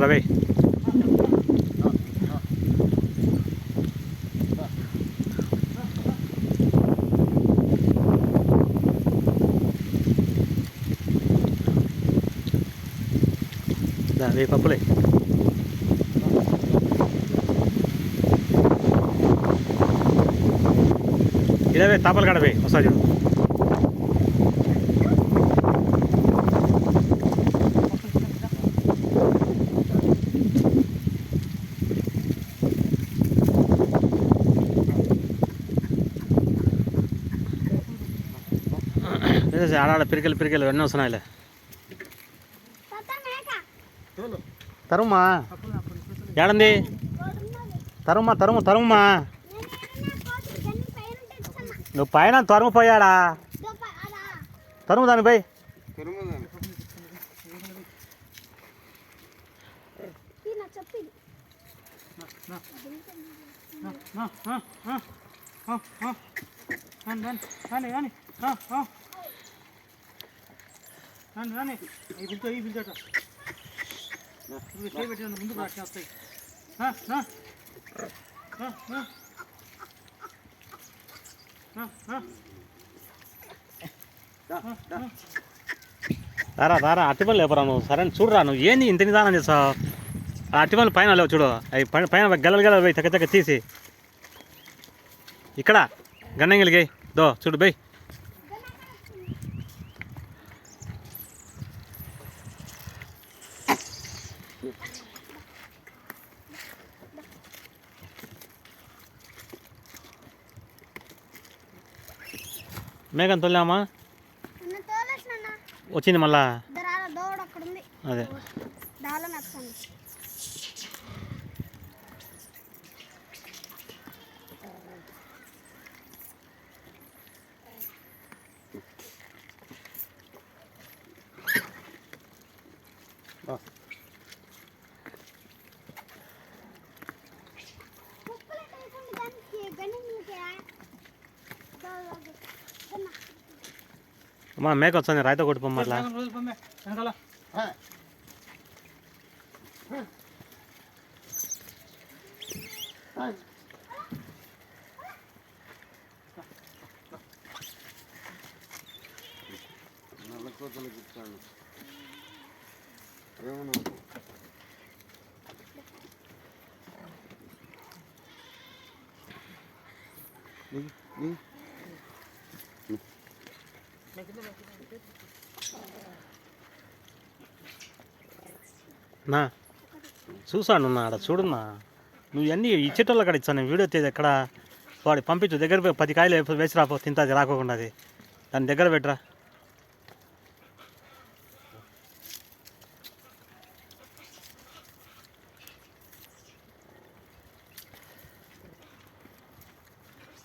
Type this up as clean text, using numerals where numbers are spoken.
రవి వెయ్యి పప్పులే ఇరవై తాపలు కాడ పోయి వస్తా చూడు ఆడాడ పిరికెలు ఎన్నో వస్తున్నాయిలే తరుమా ఏడంది తరుమా నువ్వు పైన తరుము పోయాడా తరుము దాని పోయి ముందు వస్తాయి రారా అట్టిపల్లి లేపరా నువ్వు సరే చూడరా నువ్వు ఏంది ఇంత నిదానం చేస్తావు ఆ అట్టిపల్లి పైన లేవు చూడు అవి పైన గెలలు పోయి తగ్గ తీసి ఇక్కడ గన్నంగిలికి దో చూడు బై మేఘం తొలినామా వచ్చింది మళ్ళా అదే అమ్మా మేక వచ్చింది రాయితో కొట్టుకోమ్మ అట్లా నా చూసాను ఆడ చూడున్నా నువ్వు అన్నీ ఇచ్చేటోళ్ళు అక్కడ ఇచ్చాను వీడియో తీది ఎక్కడ వాడు పంపించు దగ్గర 10 కాయలు వేసి రాపో తింటుంది రాకోకుండా అది దాని దగ్గర పెట్టరా